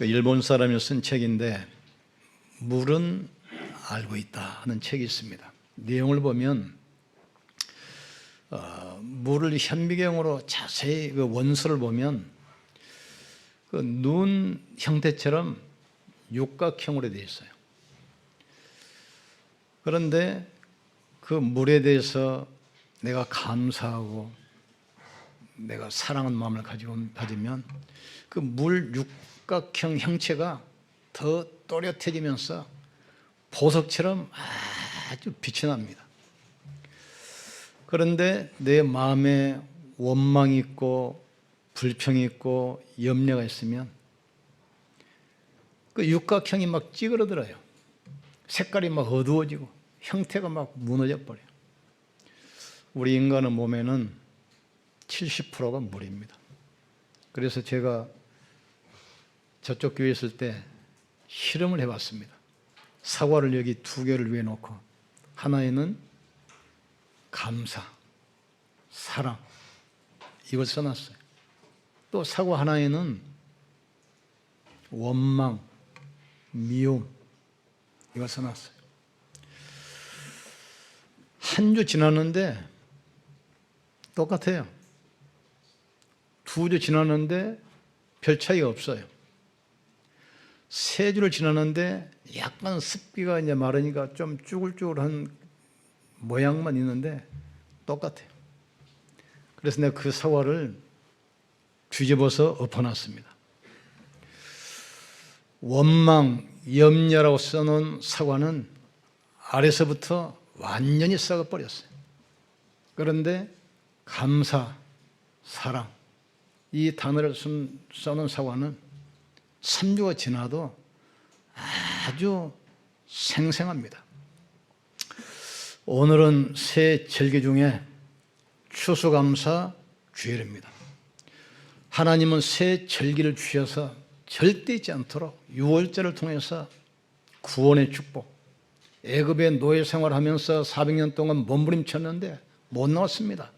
일본 사람이 쓴 책인데 물은 알고 있다 하는 책이 있습니다. 내용을 보면 물을 현미경으로 자세히 그 원소를 보면 그 눈 형태처럼 육각형으로 되어 있어요. 그런데 그 물에 대해서 내가 감사하고 내가 사랑하는 마음을 가지면 그 물 육각형 형체가 더 또렷해지면서 보석처럼 아주 빛이 납니다. 그런데 내 마음에 원망이 있고 불평이 있고 염려가 있으면 그 육각형이 막 찌그러들어요. 색깔이 막 어두워지고 형태가 막 무너져 버려요. 우리 인간의 몸에는 70%가 물입니다. 그래서 제가 저쪽 교회에 있을 때 실험을 해봤습니다. 사과를 여기 2개를 위에 놓고 하나에는 감사, 사랑 이걸 써놨어요. 또 사과 하나에는 원망, 미움 이걸 써놨어요. 한 주 지났는데 똑같아요. 2주 지났는데 별 차이가 없어요. 3주를 지났는데 약간 습기가 이제 마르니까 좀 쭈글쭈글한 모양만 있는데 똑같아요. 그래서 내가 그 사과를 뒤집어서 엎어놨습니다. 원망, 염려라고 써놓은 사과는 아래서부터 완전히 썩어버렸어요. 그런데 감사, 사랑 이 단어를 써놓은 사과는 3주가 지나도 아주 생생합니다. 오늘은 새 절기 중에 추수감사 주일입니다. 하나님은 새 절기를 주셔서 절대 잊지 않도록 유월절을 통해서 구원의 축복, 애굽의 노예 생활하면서 400년 동안 몸부림쳤는데 못 나왔습니다.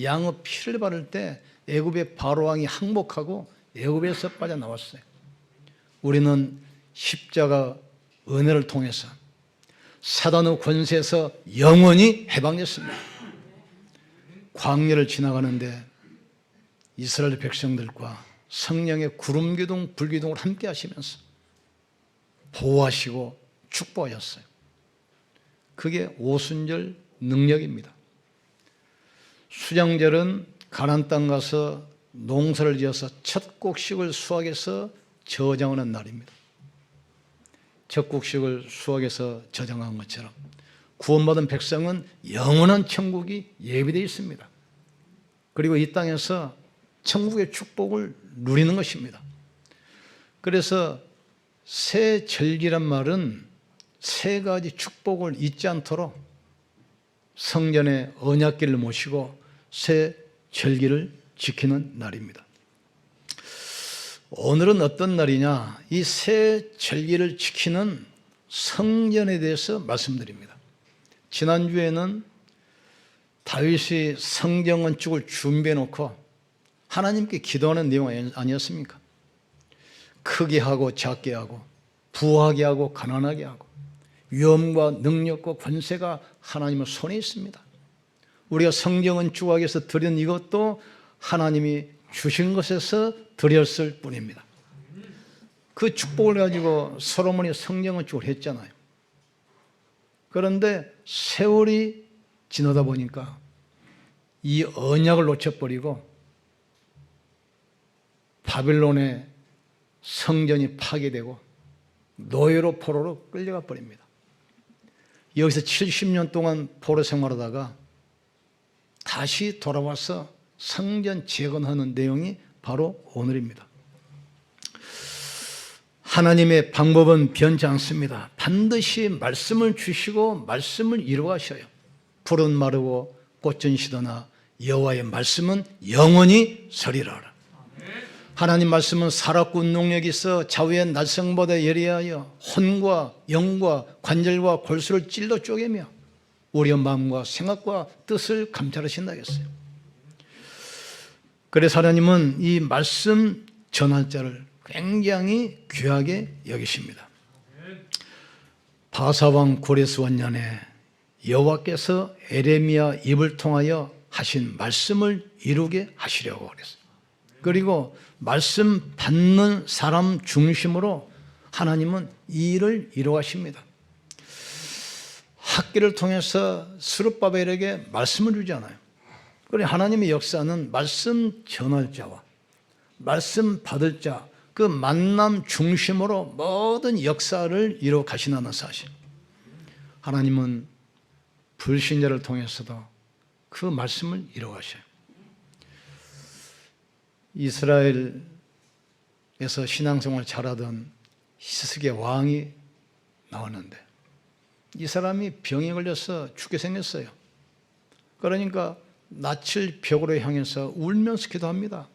양의 피를 바를 때 애굽의 바로왕이 항복하고 애굽에서 빠져나왔어요. 우리는 십자가 은혜를 통해서 사단의 권세에서 영원히 해방됐습니다. 광야를 지나가는데 이스라엘 백성들과 성령의 구름기둥, 불기둥을 함께 하시면서 보호하시고 축복하셨어요. 그게 오순절 능력입니다. 수장절은 가나안 땅 가서 농사를 지어서 첫 곡식을 수확해서 저장하는 날입니다. 첫 곡식을 수확해서 저장한 것처럼 구원받은 백성은 영원한 천국이 예비되어 있습니다. 그리고 이 땅에서 천국의 축복을 누리는 것입니다. 그래서 새 절기란 말은 3가지 축복을 잊지 않도록 성전의 언약궤를 모시고 새 절기를 지키는 날입니다. 오늘은 어떤 날이냐? 이 새 절기를 지키는 성전에 대해서 말씀드립니다. 지난주에는 다윗이 성전 건축을 준비해 놓고 하나님께 기도하는 내용 아니었습니까? 크게 하고 작게 하고 부하게 하고 가난하게 하고 위엄과 능력과 권세가 하나님의 손에 있습니다. 우리가 성전 건축하기 위해서 드린 이것도 하나님이 주신 것에서 드렸을 뿐입니다. 그 축복을 가지고 솔로몬이 성전 건축을 했잖아요. 그런데 세월이 지나다 보니까 이 언약을 놓쳐버리고 바빌론의 성전이 파괴되고 노예로 포로로 끌려가 버립니다. 여기서 70년 동안 포로 생활하다가 다시 돌아와서 성전 재건하는 내용이 바로 오늘입니다. 하나님의 방법은 변치 않습니다. 반드시 말씀을 주시고 말씀을 이루어가셔요. 푸른 마르고 꽃은 시드나 여호와의 말씀은 영원히 서리라. 하나님 말씀은 살았고 운동력이 있어 좌우의 날성보다 예리하여 혼과 영과 관절과 골수를 찔러 쪼개며 우리의 마음과 생각과 뜻을 감찰하신다 했어요. 그래서 하나님은 이 말씀 전할 자를 굉장히 귀하게 여기십니다. 바사왕 고레스 원년에 여호와께서 에레미야 입을 통하여 하신 말씀을 이루게 하시려고 그랬어요. 그리고 말씀 받는 사람 중심으로 하나님은 이 일을 이루어가십니다. 학기를 통해서 스룹바벨에게 말씀을 주지 않아요. 그래 하나님의 역사는 말씀 전할 자와 말씀 받을 자, 그 만남 중심으로 모든 역사를 이루어 가시는 사실. 하나님은 불신자를 통해서도 그 말씀을 이루어 가셔요. 이스라엘에서 신앙생활을 잘하던 히스기야 왕이 나왔는데 이 사람이 병에 걸려서 죽게 생겼어요. 그러니까 낯을 벽으로 향해서 울면서 기도합니다.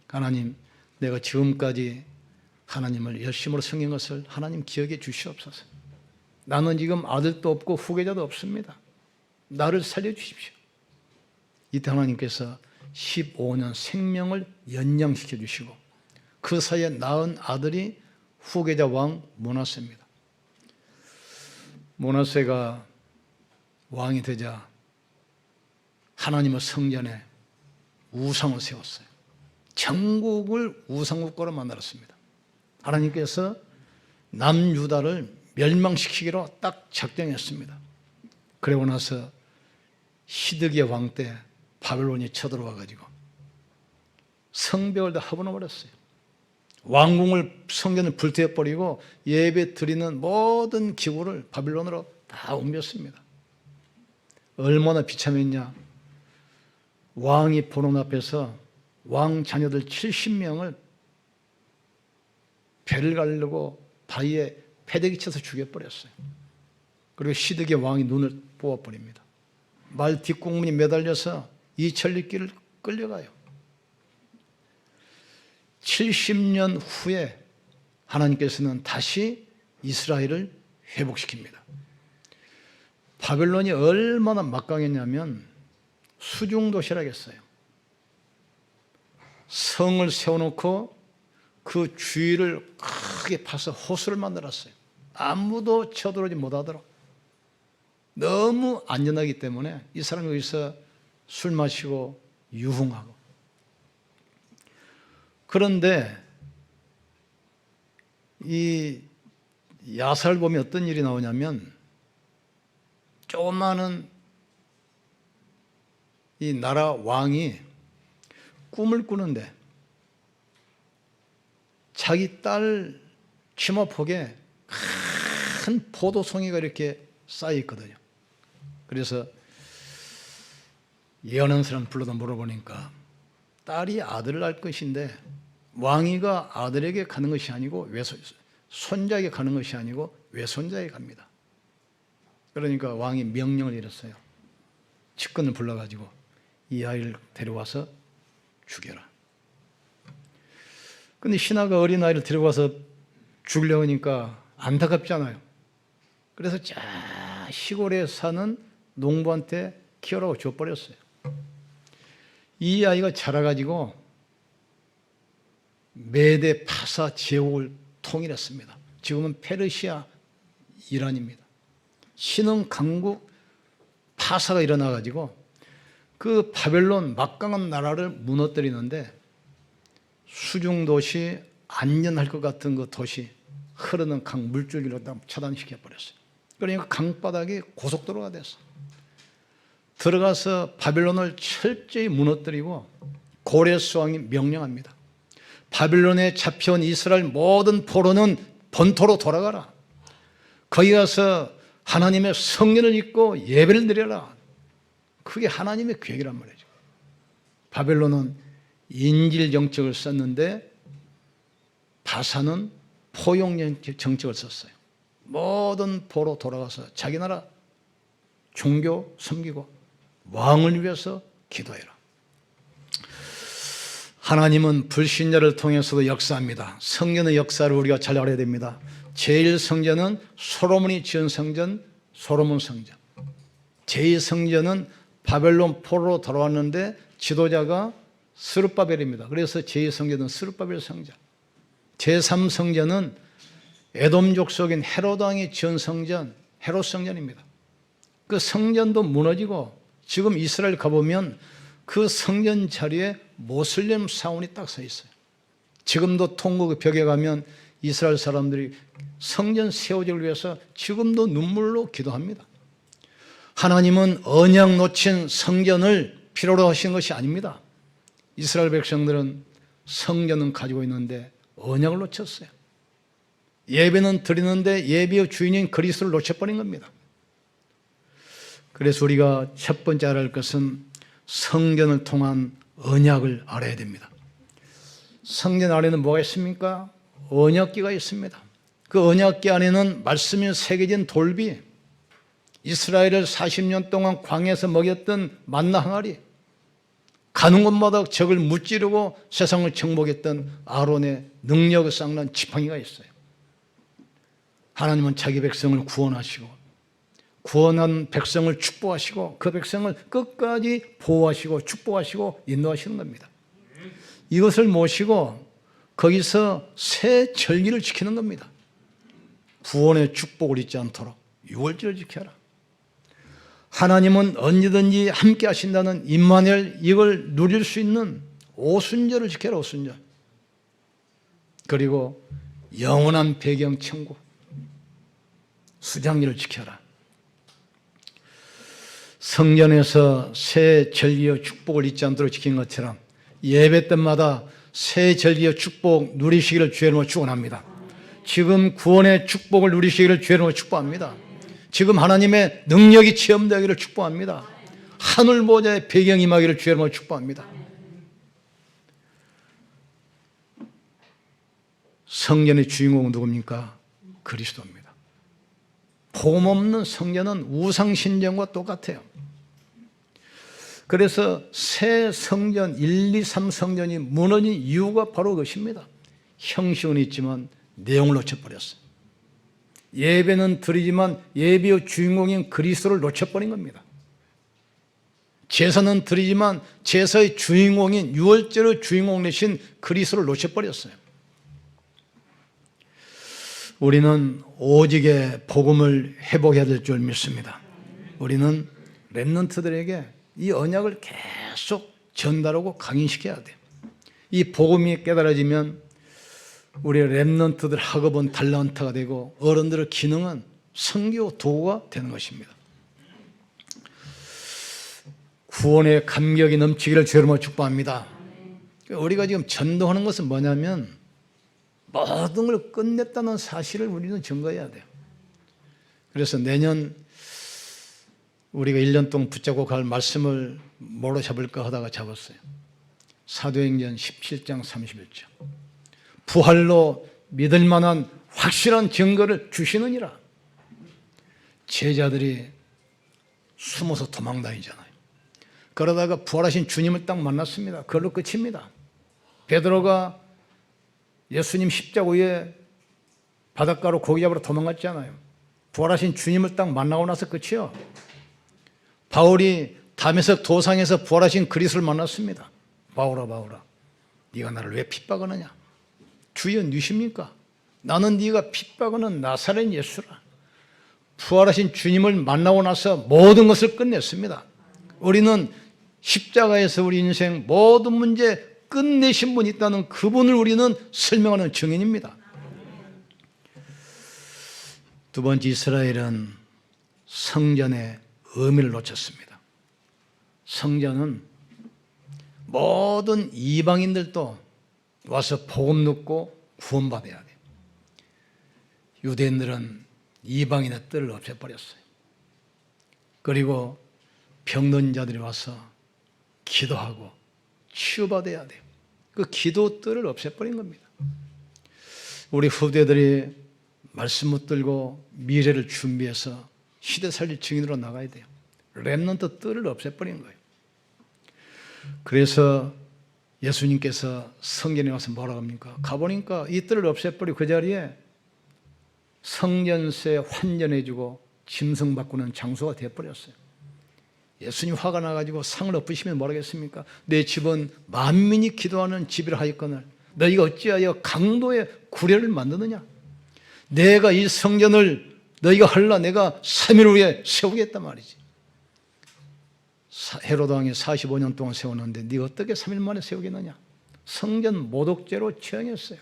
하나님, 내가 지금까지 하나님을 열심으로 섬긴 것을 하나님 기억해 주시옵소서. 나는 지금 아들도 없고 후계자도 없습니다. 나를 살려주십시오. 이때 하나님께서 15년 생명을 연장시켜 주시고 그 사이에 낳은 아들이 후계자 왕 므낫세입니다. 므낫세가 왕이 되자 하나님의 성전에 우상을 세웠어요. 전국을 우상국가로 만들었습니다. 하나님께서 남유다를 멸망시키기로 딱 작정했습니다. 그러고 나서 시드기야 왕 때 바벨론이 쳐들어와 가지고 성벽을 다 허물어버렸어요. 왕궁을 성전을 불태워버리고 예배 드리는 모든 기구를 바벨론으로 다 옮겼습니다. 얼마나 비참했냐. 왕이 보는 앞에서 왕 자녀들 70명을 배를 가르고 바위에 패대기 쳐서 죽여버렸어요. 그리고 시드기야 왕이 눈을 뽑아버립니다. 말 뒷공문이 매달려서 이 천리길을 끌려가요. 70년 후에 하나님께서는 다시 이스라엘을 회복시킵니다. 바벨론이 얼마나 막강했냐면 수중도시라고 했어요. 성을 세워놓고 그 주위를 크게 파서 호수를 만들었어요. 아무도 쳐들어오지 못하도록. 너무 안전하기 때문에 이 사람이 여기서 술 마시고 유흥하고. 그런데 이 야사를 보면 어떤 일이 나오냐면 조그마한 이 나라 왕이 꿈을 꾸는데 자기 딸 치마폭에 큰 포도송이가 이렇게 쌓여 있거든요. 그래서 예언하는 사람 불러다 물어보니까 딸이 아들을 낳을 것인데 왕위가 아들에게 가는 것이 아니고 손자에게 가는 것이 아니고 외손자에게 갑니다. 그러니까 왕이 명령을 내렸어요. 측근을 불러가지고 이 아이를 데려와서 죽여라. 근데 신하가 어린아이를 데려와서 죽이려고 하니까 안타깝잖아요. 그래서 시골에 사는 농부한테 키우라고 줘버렸어요. 이 아이가 자라가지고 메데 파사 제국을 통일했습니다. 지금은 페르시아, 이란입니다. 신흥 강국 파사가 일어나가지고 그 바벨론 막강한 나라를 무너뜨리는데 수중도시 안전할 것 같은 그 도시 흐르는 강 물줄기로 차단시켜버렸어요. 그러니까 강바닥이 고속도로가 됐어. 들어가서 바벨론을 철저히 무너뜨리고 고레스 왕이 명령합니다. 바벨론에 잡혀온 이스라엘 모든 포로는 본토로 돌아가라. 거기 가서 하나님의 성령을 입고 예배를 드려라. 그게 하나님의 계획이란 말이죠. 바벨론은 인질 정책을 썼는데 바사는 포용 정책을 썼어요. 모든 포로 돌아가서 자기 나라 종교 섬기고 왕을 위해서 기도해라. 하나님은 불신자를 통해서도 역사합니다. 성전의 역사를 우리가 잘 알아야 됩니다. 제1성전은 솔로몬이 지은 성전, 솔로몬 성전. 제2성전은 바벨론 포로로 돌아왔는데 지도자가 스룹바벨입니다. 그래서 제2성전은 스룹바벨 성전. 제3성전은 에돔족 속인 헤롯 왕이 지은 성전, 헤롯 성전입니다. 그 성전도 무너지고 지금 이스라엘 가보면 그 성전 자리에 모슬렘 사원이 딱 서 있어요. 지금도 통곡의 벽에 가면 이스라엘 사람들이 성전 세워지를 위해서 지금도 눈물로 기도합니다. 하나님은 언약 놓친 성전을 필요로 하신 것이 아닙니다. 이스라엘 백성들은 성전은 가지고 있는데 언약을 놓쳤어요. 예배는 드리는데 예배의 주인인 그리스도를 놓쳐버린 겁니다. 그래서 우리가 첫 번째 알아야 할 것은 성전을 통한 언약을 알아야 됩니다. 성전 안에는 뭐가 있습니까? 언약궤가 있습니다. 그 언약궤 안에는 말씀이 새겨진 돌비, 이스라엘을 40년 동안 광야에서 먹였던 만나 항아리, 가는 곳마다 적을 무찌르고 세상을 정복했던 아론의 능력을 쌓는 지팡이가 있어요. 하나님은 자기 백성을 구원하시고 구원한 백성을 축복하시고 그 백성을 끝까지 보호하시고 축복하시고 인도하시는 겁니다. 이것을 모시고 거기서 새 절기를 지키는 겁니다. 구원의 축복을 잊지 않도록 유월절을 지켜라. 하나님은 언제든지 함께 하신다는 임마누엘, 이걸 누릴 수 있는 오순절을 지켜라. 오순절. 그리고 영원한 배경 천국, 수장일을 지켜라. 성전에서 새 절기의 축복을 잊지 않도록 지킨 것처럼 예배 때마다 새 절기의 축복 누리시기를 주의 이름으로 축원합니다. 지금 구원의 축복을 누리시기를 주의 이름으로 축복합니다. 지금 하나님의 능력이 체험되기를 축복합니다. 하늘 보좌의 배경이 임하기를 주의 이름으로 축복합니다. 성전의 주인공은 누굽니까? 그리스도입니다. 복음 없는 성전은 우상신전과 똑같아요. 그래서 새 성전 1, 2, 3 성전이 무너진 이유가 바로 그것입니다. 형식은 있지만 내용을 놓쳐버렸어요. 예배는 드리지만 예배의 주인공인 그리스도를 놓쳐버린 겁니다. 제사는 드리지만 제사의 주인공인 유월절의 주인공 되신 그리스도를 놓쳐버렸어요. 우리는 오직의 복음을 회복해야 될 줄 믿습니다. 우리는 렘넌트들에게 이 언약을 계속 전달하고 강인시켜야 돼요. 이 복음이 깨달아지면 우리 렘넌트들 학업은 달란트가 되고 어른들의 기능은 선교 도구가 되는 것입니다. 구원의 감격이 넘치기를 주의 이름으로 축복합니다. 우리가 지금 전도하는 것은 뭐냐면 모든 걸 끝냈다는 사실을 우리는 증거해야 돼요. 그래서 내년 우리가 1년 동안 붙잡고 갈 말씀을 뭐로 잡을까 하다가 잡았어요. 사도행전 17장 31절. 부활로 믿을 만한 확실한 증거를 주시느니라. 제자들이 숨어서 도망다니잖아요. 그러다가 부활하신 주님을 딱 만났습니다. 그걸로 끝입니다. 베드로가 예수님 십자가 위에 바닷가로 고기 잡으러 도망갔잖아요. 부활하신 주님을 딱 만나고 나서 끝이요. 바울이 다메섹 도상에서 부활하신 그리스도를 만났습니다. 바울아 바울아 네가 나를 왜 핍박하느냐. 주여 누십니까? 나는 네가 핍박하는 나사렛 예수라. 부활하신 주님을 만나고 나서 모든 것을 끝냈습니다. 우리는 십자가에서 우리 인생 모든 문제 끝내신 분이 있다는 그분을 우리는 설명하는 증인입니다. 두 번째, 이스라엘은 성전의 의미를 놓쳤습니다. 성전은 모든 이방인들도 와서 복음 듣고 구원받아야 돼요. 유대인들은 이방인의 뜰을 없애버렸어요. 그리고 병든 자들이 와서 기도하고 치유받아야 돼요. 그 기도 뜰을 없애버린 겁니다. 우리 후대들이 말씀 붙들고 미래를 준비해서 시대 살릴 증인으로 나가야 돼요. 렘넌트 뜰을 없애버린 거예요. 그래서 예수님께서 성전에 와서 뭐라고 합니까? 가보니까 이 뜰을 없애버리고 그 자리에 성전세 환전해주고 짐승 바꾸는 장소가 되어버렸어요. 예수님 화가 나가지고 상을 엎으시면 뭐라겠습니까? 내 집은 만민이 기도하는 집이라 하였거늘 너희가 어찌하여 강도의 구례를 만드느냐? 내가 이 성전을 너희가 할라 내가 3일 후에 세우겠단 말이지. 헤로드 왕이 45년 동안 세웠는데 네가 어떻게 3일 만에 세우겠느냐? 성전 모독죄로 처형했어요.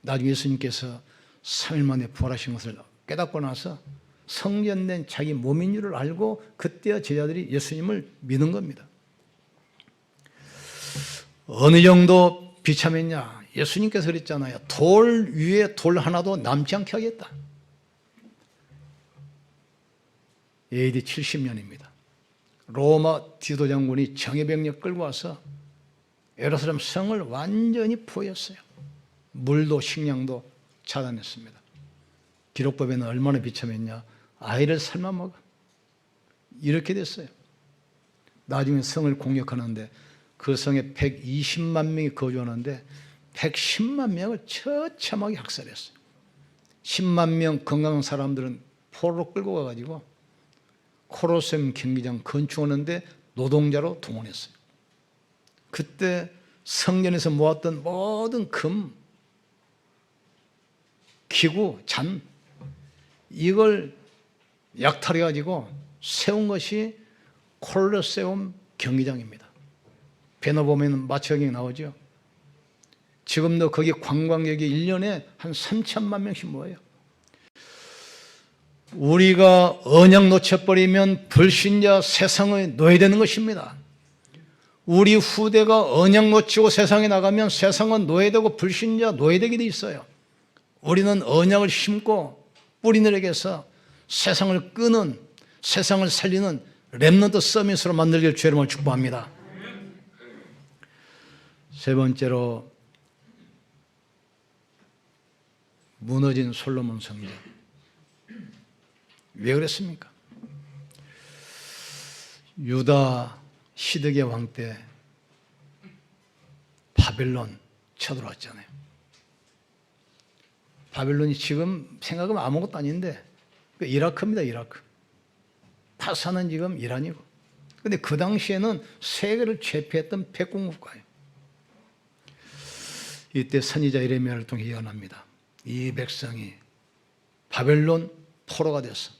나중에 예수님께서 3일 만에 부활하신 것을 깨닫고 나서 성전된 자기 몸인 줄을 알고 그때야 제자들이 예수님을 믿는 겁니다. 어느 정도 비참했냐? 예수님께서 그랬잖아요. 돌 위에 돌 하나도 남지 않게 하겠다. AD 70년입니다. 로마 디도 장군이 정예병력 끌고 와서 예루살렘 성을 완전히 포위했어요. 물도 식량도 차단했습니다. 기록법에는 얼마나 비참했냐? 아이를 삶아 먹어. 이렇게 됐어요. 나중에 성을 공격하는데 그 성에 120만 명이 거주하는데 110만 명을 처참하게 학살했어요. 10만 명 건강한 사람들은 포로로 끌고 가가지고 코로세움 경기장 건축하는데 노동자로 동원했어요. 그때 성전에서 모았던 모든 금, 기구, 잔 이걸 약탈해가지고 세운 것이 콜로세움 경기장입니다. 배너 보면 마취경이 나오죠. 지금도 거기 관광객이 1년에 한 3천만 명씩 모여요. 우리가 언약 놓쳐버리면 불신자 세상에 노예되는 것입니다. 우리 후대가 언약 놓치고 세상에 나가면 세상은 노예되고 불신자 노예되게 돼 있어요. 우리는 언약을 심고 뿌리내리게해서 세상을 끄는, 세상을 살리는 렘넌트 서밋으로 만들기를 주의 이름으로 축복합니다. 세 번째로 무너진 솔로몬 성전. 왜 그랬습니까? 유다 시드기야 왕 때 바벨론 쳐들어왔잖아요. 바벨론이 지금 생각하면 아무것도 아닌데 이라크입니다. 이라크. 파사는 지금 이란이고. 근데 그 당시에는 세계를 제패했던 패국국가예요. 이때 선지자 예레미야를 통해 예언합니다. 이 백성이 바벨론 포로가 돼서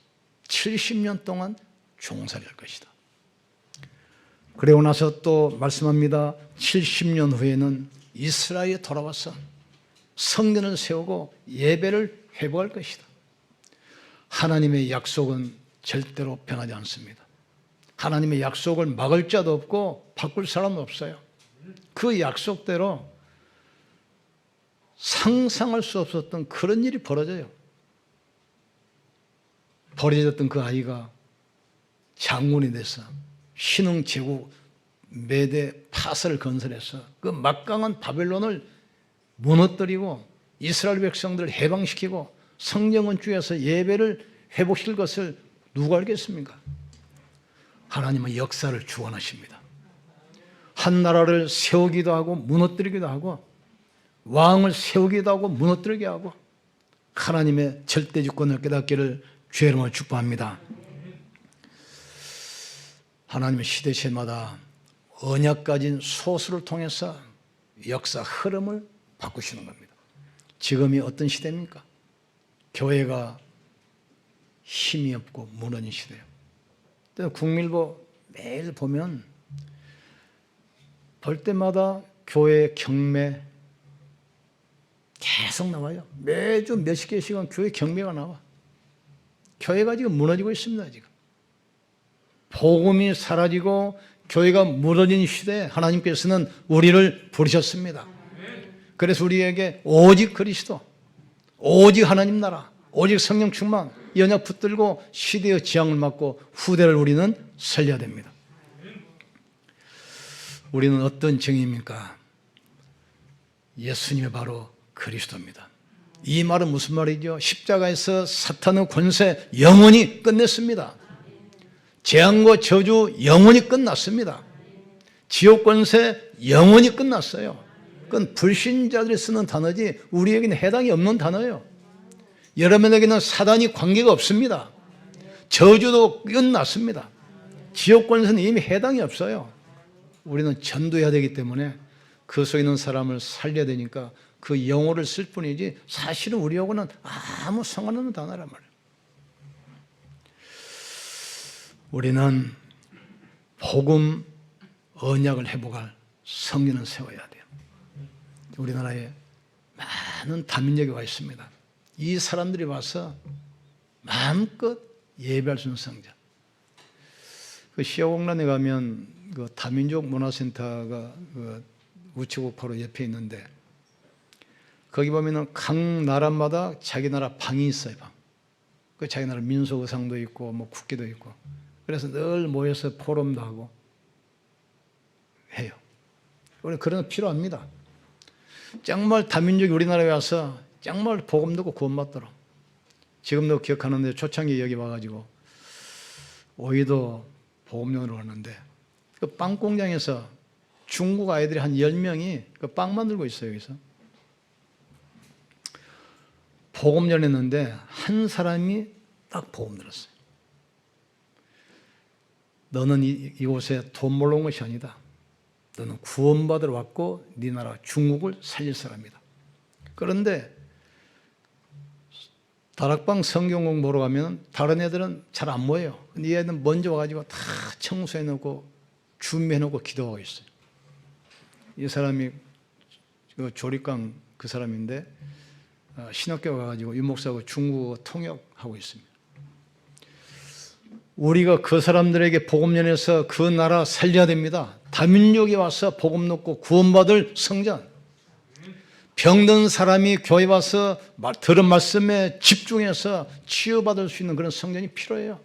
70년 동안 종살이 할 것이다. 그리고 나서 또 말씀합니다. 70년 후에는 이스라엘에 돌아와서 성전을 세우고 예배를 회복할 것이다. 하나님의 약속은 절대로 변하지 않습니다. 하나님의 약속을 막을 자도 없고 바꿀 사람은 없어요. 그 약속대로 상상할 수 없었던 그런 일이 벌어져요. 버려졌던 그 아이가 장군이 돼서 신흥 제국 메대 파사를 건설해서 그 막강한 바벨론을 무너뜨리고 이스라엘 백성들을 해방시키고 성전 건축에서 예배를 회복시킬 것을 누가 알겠습니까? 하나님은 역사를 주관하십니다. 한 나라를 세우기도 하고 무너뜨리기도 하고 왕을 세우기도 하고 무너뜨리게 하고 하나님의 절대 주권을 깨닫기를 주의 이름으로 축복합니다. 하나님의 시대시대마다 언약 가진 소수를 통해서 역사 흐름을 바꾸시는 겁니다. 지금이 어떤 시대입니까? 교회가 힘이 없고 무너진 시대예요. 국민일보 매일 보면 볼 때마다 교회 경매 계속 나와요. 매주 몇십 개씩은 교회 경매가 나와. 교회가 지금 무너지고 있습니다. 지금 복음이 사라지고 교회가 무너진 시대에 하나님께서는 우리를 부르셨습니다. 그래서 우리에게 오직 그리스도, 오직 하나님 나라, 오직 성령 충만 이 언약 붙들고 시대의 지향을 맡고 후대를 우리는 살려야 됩니다. 우리는 어떤 정의입니까? 예수님이 바로 그리스도입니다. 이 말은 무슨 말이죠? 십자가에서 사탄의 권세 영원히 끝냈습니다. 재앙과 저주 영원히 끝났습니다. 지옥 권세 영원히 끝났어요. 그건 불신자들이 쓰는 단어지 우리에게는 해당이 없는 단어예요. 여러분에게는 사단이 관계가 없습니다. 저주도 끝났습니다. 지옥 권세는 이미 해당이 없어요. 우리는 전도해야 되기 때문에 그 속에 있는 사람을 살려야 되니까 그 영어를 쓸 뿐이지 사실은 우리하고는 아무 상관없는 단어란 말이에요. 우리는 복음 언약을 회복할 성전을 세워야 돼요. 우리나라에 많은 다민족이 와 있습니다. 이 사람들이 와서 마음껏 예배할 수 있는 성전. 그 시아공란에 가면 그 다민족 문화센터가 그 우체국 바로 옆에 있는데 거기 보면은 각 나라마다 자기 나라 방이 있어요. 방. 그 자기 나라 민속 의상도 있고 뭐 국기도 있고. 그래서 늘 모여서 포럼도 하고 해요. 우리 그런 거 필요합니다. 정말 다민족이 우리나라에 와서 정말 복음 듣고 구원받도록. 지금도 기억하는데 초창기 여기 와가지고 오이도 복음용으로 왔는데 그 빵 공장에서 중국 아이들이 한 10명이 그 빵 만들고 있어요. 여기서 복음 전했는데 한 사람이 딱 복음 들었어요. 너는 이곳에 돈 몰러 온 것이 아니다. 너는 구원받으러 왔고 네 나라 중국을 살릴 사람이다. 그런데 다락방 성경 공부하러 가면 다른 애들은 잘 안 모여요. 근데 이 애들은 먼저 와가지고 다 청소해놓고 준비해놓고 기도하고 있어요. 이 사람이 그 조립강 그 사람인데 신학교 가가지고 유목사하고 중국어 통역하고 있습니다. 우리가 그 사람들에게 복음 전해서 그 나라 살려야 됩니다. 다민족이 와서 복음 듣고 구원받을 성전. 병든 사람이 교회 와서 들은 말씀에 집중해서 치유받을 수 있는 그런 성전이 필요해요.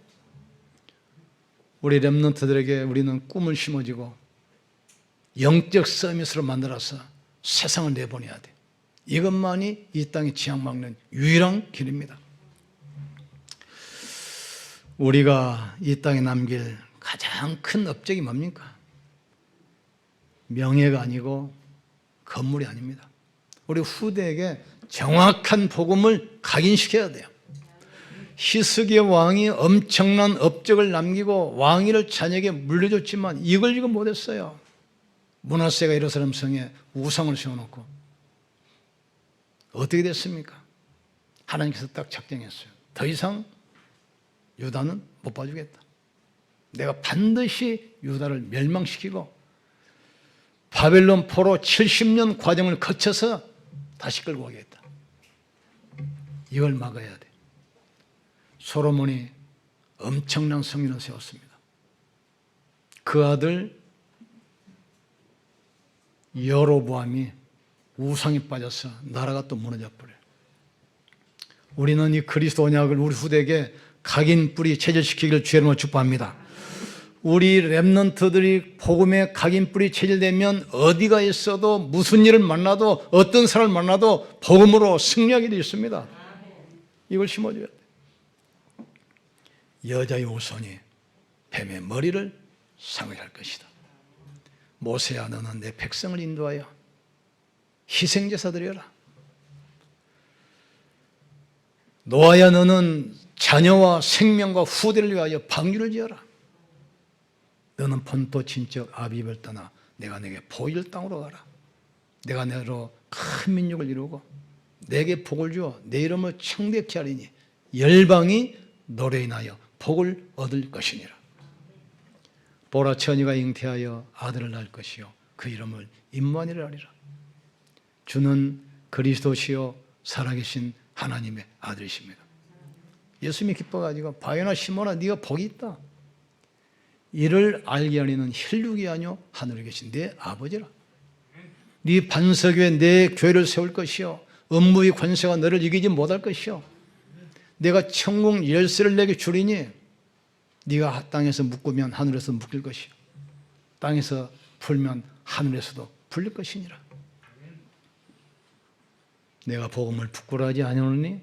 우리 렘넌트들에게 우리는 꿈을 심어주고 영적 서밋으로 만들어서 세상을 내보내야 돼. 이것만이 이 땅에 지향막는 유일한 길입니다. 우리가 이 땅에 남길 가장 큰 업적이 뭡니까? 명예가 아니고 건물이 아닙니다. 우리 후대에게 정확한 복음을 각인시켜야 돼요. 히스기야 왕이 엄청난 업적을 남기고 왕위를 자녀에게 물려줬지만 이걸 못했어요. 므낫세가 예루살렘 성에 우상을 세워놓고 어떻게 됐습니까? 하나님께서 딱 작정했어요. 더 이상 유다는 못 봐주겠다. 내가 반드시 유다를 멸망시키고 바벨론 포로 70년 과정을 거쳐서 다시 끌고 오겠다. 이걸 막아야 돼. 솔로몬이 엄청난 성전을 세웠습니다. 그 아들 여로보암이 우상에 빠져서 나라가 또 무너져 버려요. 우리는 이 그리스도 언약을 우리 후대에게 각인 뿌리 체질시키기를 주의 이름으로 축복합니다. 우리 렘넌트들이 복음의 각인 뿌리 체질되면 어디가 있어도 무슨 일을 만나도 어떤 사람을 만나도 복음으로 승리하게 되어 있습니다. 이걸 심어줘야 돼. 여자의 후손이 뱀의 머리를 상하게 할 것이다. 모세야 너는 내 백성을 인도하여 희생제사 드려라. 노아야 너는 자녀와 생명과 후대를 위하여 방주를 지어라. 너는 본토 친척 아비집을 떠나 내가 내게 보일 땅으로 가라. 내가 너로 큰 민족을 이루고 내게 복을 주어 내 이름을 청대케 하리니 열방이 너로 인하여 복을 얻을 것이니라. 보라 처녀가 잉태하여 아들을 낳을 것이요 그 이름을 임마누엘 하리라. 주는 그리스도시요 살아계신 하나님의 아들이십니다. 예수님이 기뻐가지고 바요나 시몬아 네가 복이 있다. 이를 알게 하리는 혈육이 아니요 하늘에 계신 내 아버지라. 네 반석 위에 내 교회를 세울 것이요 음부의 권세가 너를 이기지 못할 것이요 내가 천국 열쇠를 내게 주리니 네가 땅에서 묶으면 하늘에서 묶일 것이요 땅에서 풀면 하늘에서도 풀릴 것이니라. 내가 복음을 부끄러워하지 아니하노니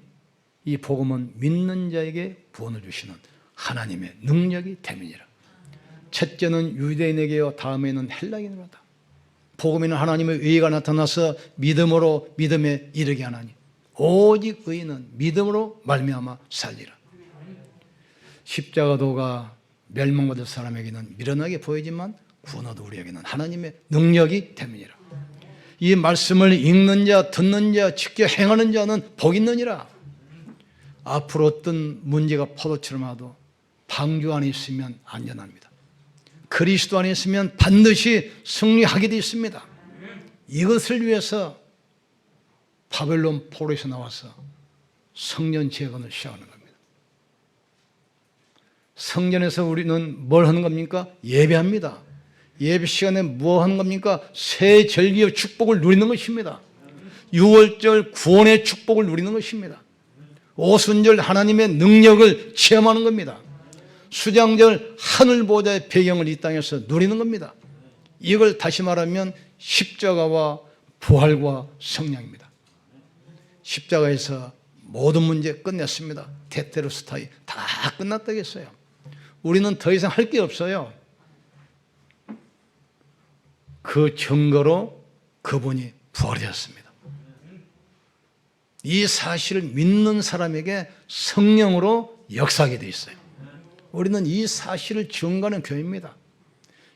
이 복음은 믿는 자에게 구원을 주시는 하나님의 능력이 됨이니라. 첫째는 유대인에게요 다음에는 헬라인으로다. 복음에는 하나님의 의가 나타나서 믿음으로 믿음에 이르게 하나니 오직 의인은 믿음으로 말미암아 살리라. 십자가도가 멸망받을 사람에게는 미련하게 보이지만 구원하도 우리에게는 하나님의 능력이 됨이니라. 이 말씀을 읽는 자, 듣는 자, 지켜 행하는 자는 복 있느니라. 앞으로 어떤 문제가 파도처럼 와도 방주 안에 있으면 안전합니다. 그리스도 안에 있으면 반드시 승리하게 되어 있습니다. 이것을 위해서 바벨론 포로에서 나와서 성전 재건을 시작하는 겁니다. 성전에서 우리는 뭘 하는 겁니까? 예배합니다. 예배 시간에 뭐 하는 겁니까? 새 절기의 축복을 누리는 것입니다. 유월절 구원의 축복을 누리는 것입니다. 오순절 하나님의 능력을 체험하는 겁니다. 수장절 하늘 보좌의 배경을 이 땅에서 누리는 겁니다. 이걸 다시 말하면 십자가와 부활과 성령입니다. 십자가에서 모든 문제 끝냈습니다. 테테로스타이 다 끝났다겠어요. 우리는 더 이상 할 게 없어요. 그 증거로 그분이 부활하셨습니다. 이 사실을 믿는 사람에게 성령으로 역사하게 되어 있어요. 우리는 이 사실을 증거하는 교회입니다.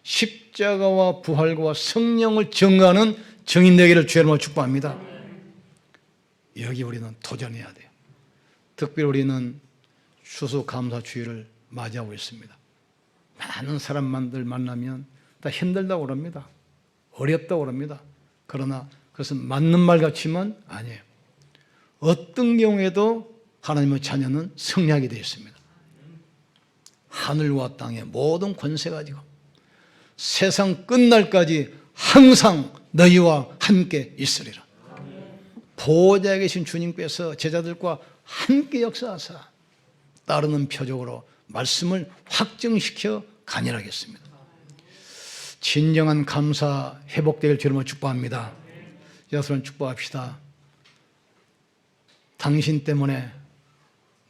십자가와 부활과 성령을 증거하는 증인 되기를 주의 이름으로 축복합니다. 여기 우리는 도전해야 돼요. 특별히 우리는 추수감사주일을 맞이하고 있습니다. 많은 사람들 만나면 다 힘들다고 그럽니다. 어렵다고 그럽니다. 그러나 그것은 맞는 말 같지만 아니에요. 어떤 경우에도 하나님의 자녀는 승리하게 되어 있습니다. 하늘과 땅의 모든 권세 가지고 세상 끝날까지 항상 너희와 함께 있으리라. 보호자에 계신 주님께서 제자들과 함께 역사하사 따르는 표적으로 말씀을 확증시켜 간절하겠습니다. 진정한 감사 회복되길 주님으로 축복합니다. 여러분 축복합시다. 당신 때문에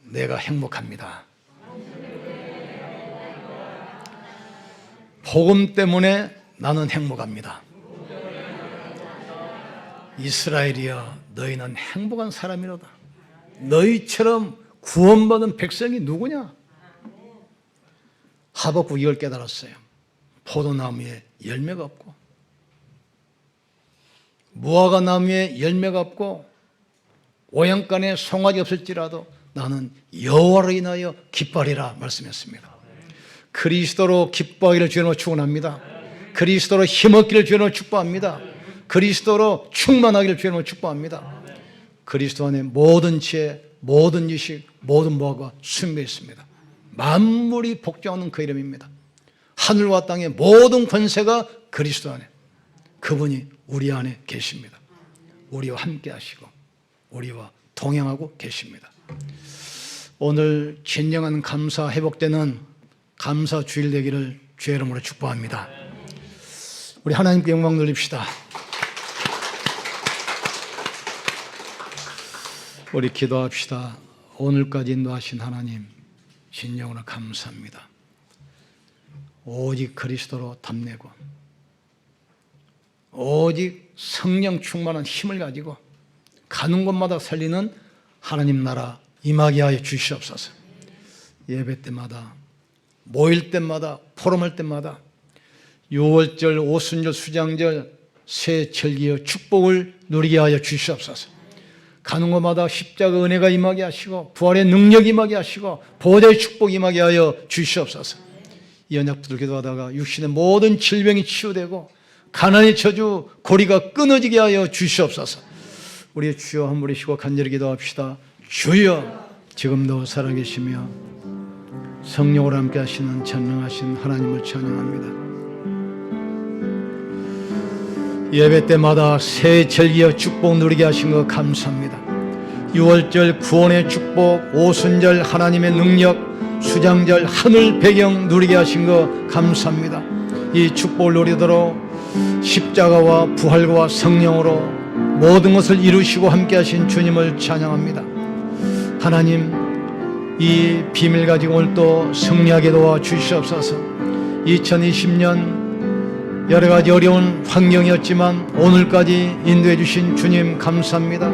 내가 행복합니다. 복음 때문에 나는 행복합니다. 이스라엘이여 너희는 행복한 사람이로다. 너희처럼 구원받은 백성이 누구냐? 하박국 이걸 깨달았어요. 포도나무에 열매가 없고 무화과 나무에 열매가 없고 오양간에 송아지 없을지라도 나는 여호와로 인하여 기뻐하리라 말씀했습니다. 그리스도로 기뻐하기를 주님으로 축원합니다. 그리스도로 힘없기를 주님으로 축복합니다. 그리스도로 충만하기를 주님으로 축복합니다. 그리스도 안에 모든 지혜, 모든 지식, 모든 무화과 숨겨 있습니다. 만물이 복종하는 그 이름입니다. 하늘과 땅의 모든 권세가 그리스도 안에, 그분이 우리 안에 계십니다. 우리와 함께 하시고 우리와 동행하고 계십니다. 오늘 진정한 감사 회복되는 감사 주일 되기를 주의 이름으로 축복합니다. 우리 하나님께 영광 돌립시다. 우리 기도합시다. 오늘까지 인도하신 하나님 진정으로 감사합니다. 오직 그리스도로 담내고 오직 성령 충만한 힘을 가지고 가는 곳마다 살리는 하나님 나라 임하게 하여 주시옵소서. 예배 때마다 모일 때마다 포럼할 때마다 유월절, 오순절, 수장절, 새 절기의 축복을 누리게 하여 주시옵소서. 가는 곳마다 십자가 은혜가 임하게 하시고 부활의 능력이 임하게 하시고 보호자의 축복이 임하게 하여 주시옵소서. 이 언약들을 기도하다가 육신의 모든 질병이 치유되고 가난의 저주 고리가 끊어지게 하여 주시옵소서. 우리의 주여 한 분이시고 간절히 기도합시다. 주여 지금도 살아계시며 성령으로 함께 하시는 전능하신 하나님을 찬양합니다. 예배 때마다 새 절기의 축복 누리게 하신 것 감사합니다. 유월절 구원의 축복, 오순절 하나님의 능력, 수장절 하늘 배경 누리게 하신 것 감사합니다. 이 축복을 누리도록 십자가와 부활과 성령으로 모든 것을 이루시고 함께 하신 주님을 찬양합니다. 하나님, 이 비밀 가지고 오늘 또 승리하게 도와주시옵소서. 2020년 여러 가지 어려운 환경이었지만 오늘까지 인도해 주신 주님 감사합니다.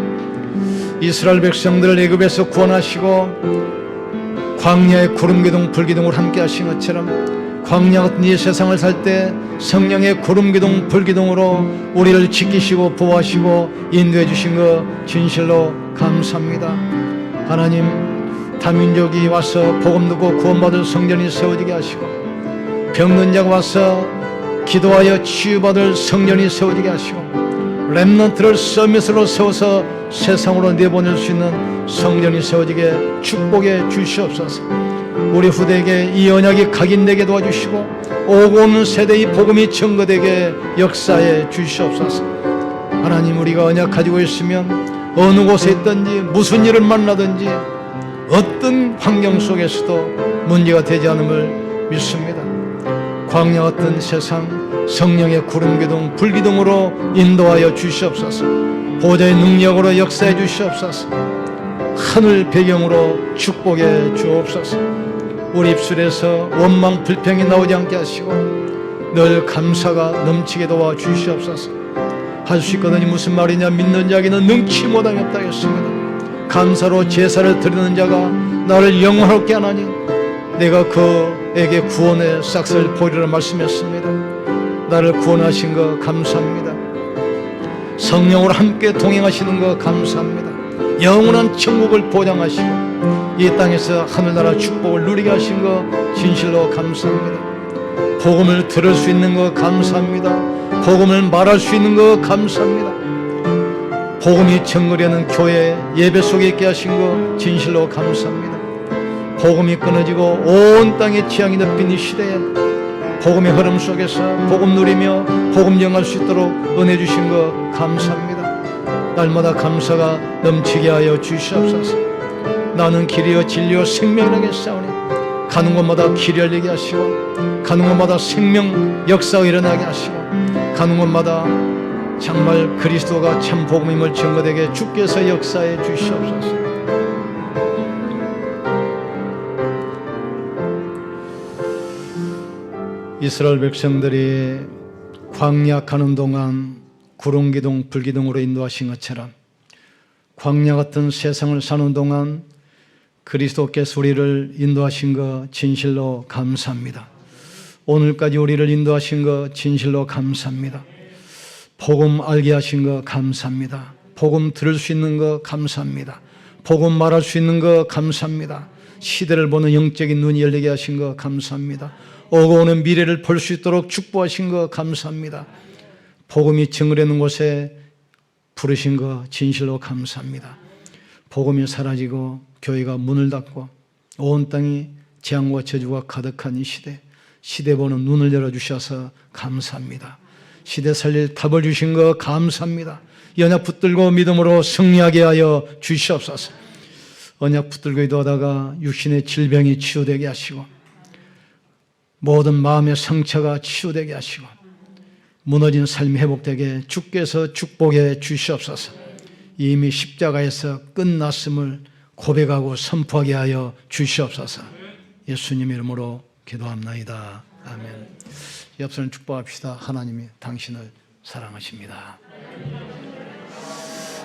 이스라엘 백성들을 애굽에서 구원하시고 광야의 구름기둥 불기둥을 함께 하신 것처럼 광야 같은 이 세상을 살 때 성령의 구름기둥 불기둥으로 우리를 지키시고 보호하시고 인도해 주신 것 진실로 감사합니다. 하나님, 다민족이 와서 복음 듣고 구원받을 성전이 세워지게 하시고 병든 자가 와서 기도하여 치유받을 성전이 세워지게 하시고 렘넌트를 서밋으로 세워서 세상으로 내보낼 수 있는 성전이 세워지게 축복해 주시옵소서. 우리 후대에게 이 언약이 각인되게 도와주시고 오고 오는 세대의 복음이 증거되게 역사해 주시옵소서. 하나님, 우리가 언약 가지고 있으면 어느 곳에 있든지 무슨 일을 만나든지 어떤 환경 속에서도 문제가 되지 않음을 믿습니다. 광야 같은 세상 성령의 구름기둥 불기둥으로 인도하여 주시옵소서. 보좌의 능력으로 역사해 주시옵소서. 하늘 배경으로 축복해 주옵소서. 우리 입술에서 원망 불평이 나오지 않게 하시고 늘 감사가 넘치게 도와 주시옵소서. 할 수 있거든요. 무슨 말이냐? 믿는 자에게는 능치 못함이 없다 했습니다. 감사로 제사를 드리는 자가 나를 영원롭게 하나니 내가 그에게 구원의 싹을 보리라 말씀했습니다. 나를 구원하신 것 감사합니다. 성령으로 함께 동행하시는 것 감사합니다. 영원한 천국을 보장하시고 이 땅에서 하늘나라 축복을 누리게 하신 것 진실로 감사합니다. 복음을 들을 수 있는 것 감사합니다. 복음을 말할 수 있는 것 감사합니다. 복음이 정거리하는 교회 예배 속에 있게 하신 것 진실로 감사합니다. 복음이 끊어지고 온 땅에 지향이 높인 이 시대에 복음의 흐름 속에서 복음 누리며 복음 영할 수 있도록 은혜 주신 것 감사합니다. 날마다 감사가 넘치게 하여 주시옵소서. 나는 길이요 진리요 생명이라게 싸우니 가는 곳마다 길이 열리게 하시고 가는 곳마다 생명 역사가 일어나게 하시고 가는 곳마다 정말 그리스도가 참 복음임을 증거되게 주께서 역사해 주시옵소서. 이스라엘 백성들이 광야 가는 동안 구름기둥 불기둥으로 인도하신 것처럼 광야 같은 세상을 사는 동안 그리스도께서 우리를 인도하신 것 진실로 감사합니다. 오늘까지 우리를 인도하신 것 진실로 감사합니다. 복음 알게 하신 것 감사합니다. 복음 들을 수 있는 것 감사합니다. 복음 말할 수 있는 것 감사합니다. 시대를 보는 영적인 눈이 열리게 하신 것 감사합니다. 오고 오는 미래를 볼 수 있도록 축복하신 것 감사합니다. 복음이 증거되는 곳에 부르신 것 진실로 감사합니다. 복음이 사라지고 교회가 문을 닫고 온 땅이 재앙과 저주가 가득한 이 시대 보는 눈을 열어주셔서 감사합니다. 시대 살릴 답을 주신 것 감사합니다. 언약 붙들고 믿음으로 승리하게 하여 주시옵소서. 언약 붙들고 기도하다가 육신의 질병이 치유되게 하시고 모든 마음의 상처가 치유되게 하시고 무너진 삶이 회복되게 주께서 축복해 주시옵소서. 이미 십자가에서 끝났음을 고백하고 선포하게 하여 주시옵소서. 예수님 이름으로 기도합나이다. 아멘. 옆선을 축복합시다. 하나님이 당신을 사랑하십니다.